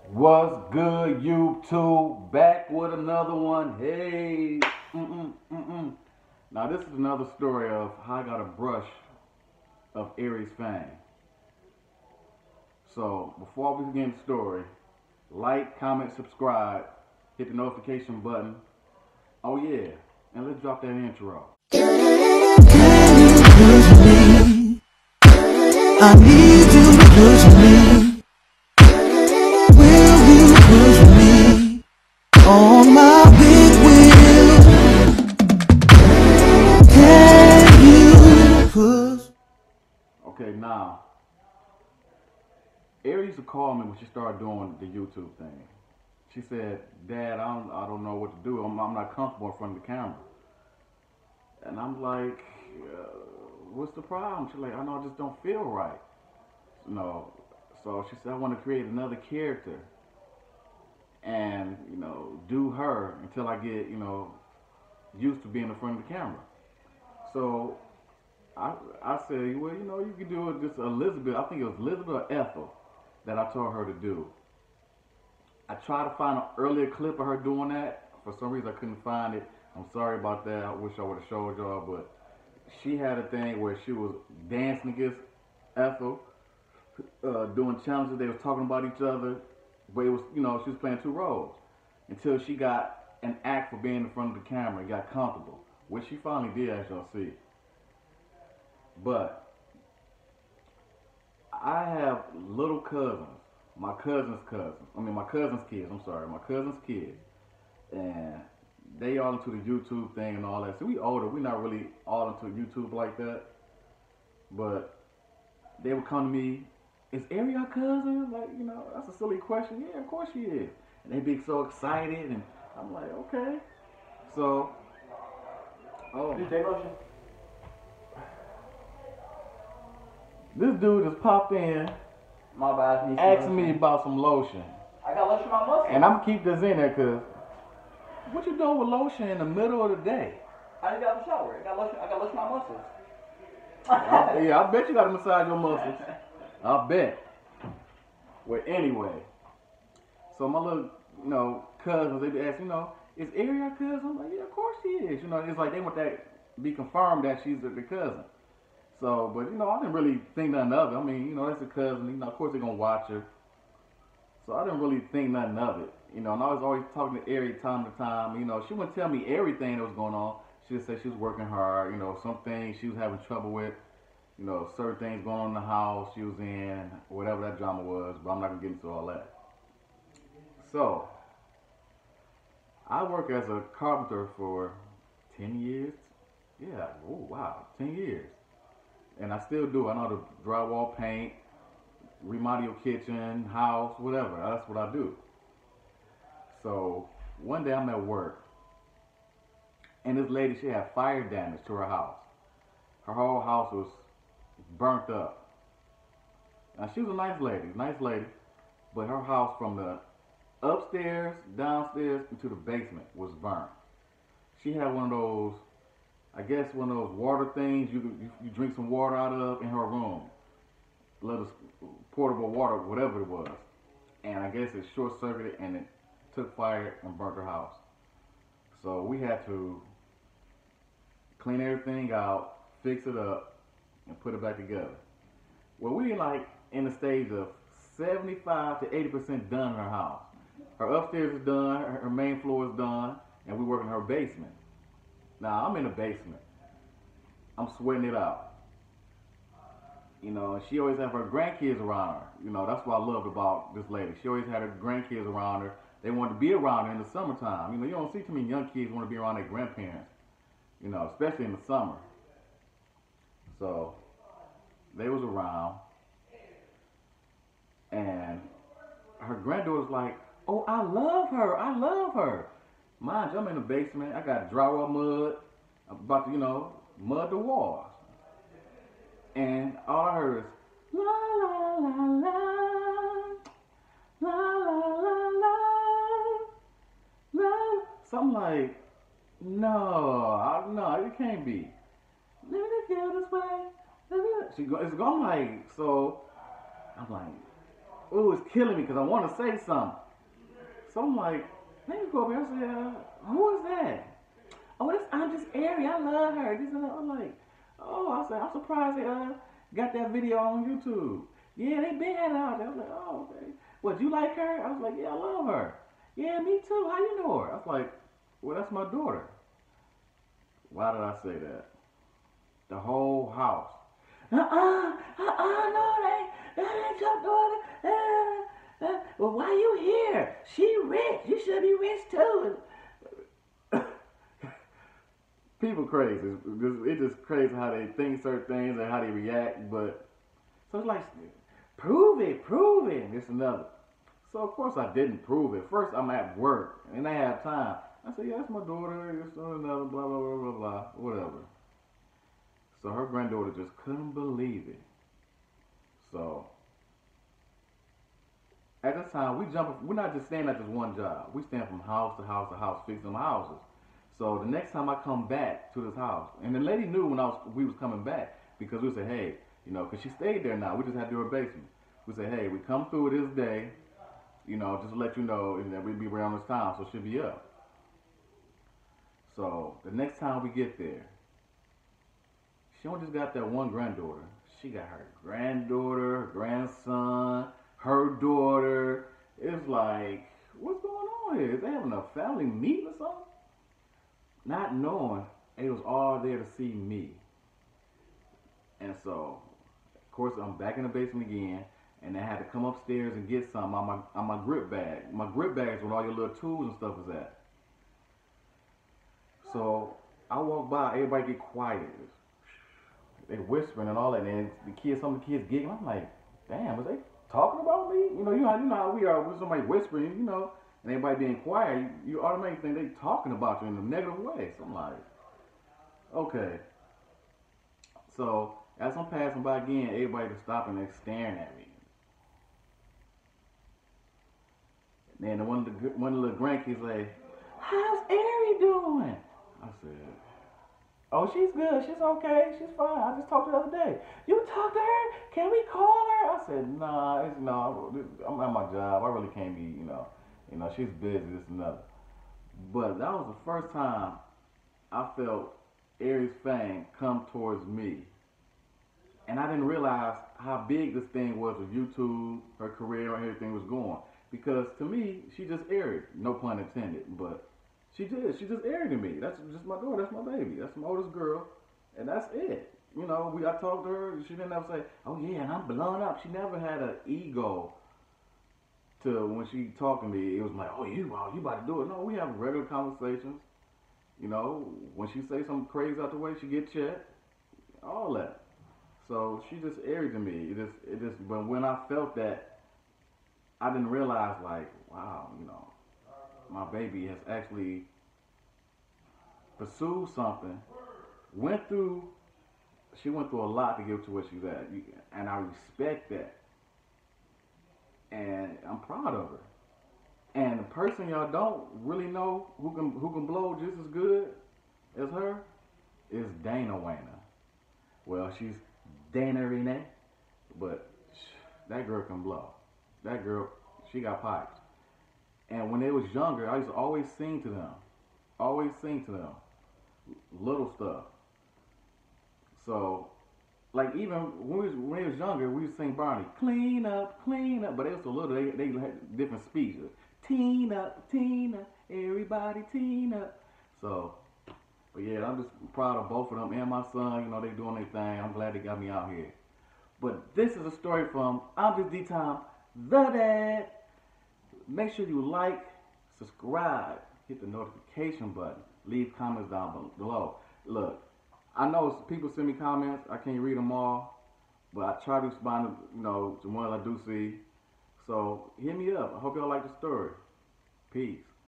What's good, YouTube? Back with another one. Hey, mm-mm. Now this is another story of how I got a brush of Airi's fame. So before we begin the story, like, comment, subscribe, hit the notification button. Oh yeah, and let's drop that intro. I need you to push me. Will you push me on my big wheel? Can you push? Okay, now Airi used to call me when she started doing the YouTube thing. She said, "Dad, I don't know what to do. I'm not comfortable in front of the camera." And I'm like, "What's the problem?" She's like, "I know, I just don't feel right." No. So she said, "I want to create another character and do her until I get used to being in front of the camera." So I said, "Well, you can do it just Elizabeth. I think it was Elizabeth or Ethel that I told her to do." I tried to find an earlier clip of her doing that. For some reason, I couldn't find it. I'm sorry about that. I wish I would have showed y'all, but she had a thing where she was dancing against Ethel, doing challenges. They was talking about each other, but it was she was playing two roles until she got an act for being in front of the camera and got comfortable, which she finally did, as y'all see. But I have little cousins, my cousin's cousins. I mean, my cousin's kids. I'm sorry, my cousin's kids, and they all into the YouTube thing and all that. So we older, we not really all into YouTube like that. But they would come to me, "Is Airi your cousin?" Like, that's a silly question. Yeah, of course she is. And they be so excited, and I'm like, okay. So, oh, this dude just popped in, My bad. asking me about some lotion, I got lotion on my muscles. and I'm keep this in there because what you doing with lotion in the middle of the day? I just got out the shower. I got lotion on my muscles. Yeah, I bet you got to massage your muscles. I bet. Well, anyway, so my little, cousins, they be asking, "Is Airi your cousin?" I'm like, "Yeah, of course she is." It's like they want that be confirmed that she's the cousin. So, but I didn't really think nothing of it. I mean, that's a cousin. Of course they're gonna watch her. So I didn't really think nothing of it. And I was always talking to Airi time to time. She wouldn't tell me everything that was going on. She just said she was working hard. Some things she was having trouble with. Certain things going on in the house she was in, whatever that drama was. But I'm not gonna get into all that. So I work as a carpenter for 10 years. Yeah. Oh wow, 10 years. And I still do. I know how to drywall, paint, remodel your kitchen, house, whatever. That's what I do. So one day I'm at work, and this lady, she had fire damage to her house. Her whole house was burnt up. Now she was a nice lady, but her house from the upstairs, downstairs, into the basement was burnt. She had one of those, I guess, one of those water things you drink some water out of in her room, little portable water, whatever it was. And I guess it short circuited and it took fire and burnt her house. So we had to clean everything out, fix it up, and put it back together. Well, we like in the stage of 75 to 80% done in her house. Her upstairs is done, her main floor is done, and we work in her basement. Now I'm in the basement. I'm sweating it out. She always have her grandkids around her. That's what I loved about this lady. She always had her grandkids around her. They wanted to be around her in the summertime. You don't see too many young kids want to be around their grandparents. Especially in the summer. So they was around, and her granddaughter's like, "Oh, I love her. I love her." Mind you, I'm in the basement. I got drywall mud. I'm about to, mud the walls. And all I heard is, "La la la la, la la la la, la." So I'm like, no, it can't be. Let me feel this way. It's going like, so I'm like, ooh, it's killing me because I want to say something. So I'm like, let me go over here. I said, who is that? Oh, I'm just Airi. I love her. This and that. I'm like, oh, I said, I'm surprised they got that video on YouTube. Yeah, they been had it out there. I was like, oh, okay. What, you like her? I was like, yeah, I love her. Yeah, me too. How you know her? I was like, well, that's my daughter. Why did I say that? The whole house. No, that ain't your daughter. Well, why you here? She rich. You should be rich too. People crazy. It's just crazy how they think certain things and how they react. But so it's like, prove it, this and another. So of course I didn't prove it. First I'm at work and I have time. I said, yeah, that's my daughter. This and another, blah blah blah blah blah, whatever. So her granddaughter just couldn't believe it. So at this time we're not just staying at this one job. We staying from house to house to house, fixing them houses. So the next time I come back to this house, and the lady knew we was coming back because we said, hey, you know, because she stayed there now. We just had to do her basement. We said, hey, we come through this day, you know, just to let you know that we'd be around this time, so she'll be up. So the next time we get there, she don't just got that one granddaughter. She got her granddaughter, her grandson, her daughter. It's like, what's going on here? Is they having a family meeting or something? Not knowing it was all there to see me. And so, of course, I'm back in the basement again, and I had to come upstairs and get some on my grip bag. My grip bag is where all your little tools and stuff is at. So I walk by, everybody get quiet. They whispering and all that, and some of the kids giggling. I'm like, damn, was they talking about me? You know how we are with somebody whispering, you know, and everybody being quiet. You automatically think they talking about you in a negative way. So I'm like, okay. So as I'm passing by again, everybody was stopping and staring at me. And then one of the little grandkids like, how's Airi doing? I said, oh, she's good. She's okay. She's fine. I just talked to her the other day. You talked to her? Can we call her? I said, nah, I'm at my job. I really can't be, you know, she's busy, this and that. But that was the first time I felt Airi's fame come towards me. And I didn't realize how big this thing was with YouTube, her career, and everything was going. Because to me, she just Airi. No pun intended, but she did. She just Airi to me. That's just my daughter. That's my baby. That's my oldest girl. And that's it. You know, I talked to her. She didn't ever say, oh yeah, and I'm blown up. She never had an ego to when she talked to me. It was like, oh, you about to do it. No, we have regular conversations. You know, when she say something crazy out the way, she get checked. All that. So she just Airi to me. But when I felt that, I didn't realize, like, wow, you know, my baby has actually pursued something, she went through a lot to get to where she's at, and I respect that, and I'm proud of her. And the person y'all don't really know who can blow just as good as her is Dana Wayner. Well, she's Dana Renee, but that girl can blow. That girl, she got pipes. And when they was younger, I used to always sing to them. Little stuff. So, like even when they was younger, we used to sing Barney, clean up, but they was so little, they had different speeches. Teen up, everybody teen up. So, but yeah, I'm just proud of both of them and my son. You know, they doing their thing. I'm glad they got me out here. But this is a story from Iamjustdtomthedad. Make sure you like, subscribe, hit the notification button, leave comments down below. Look, I know people send me comments. I can't read them all, but I try to respond to, to ones I do see. So hit me up. I hope y'all like the story. Peace.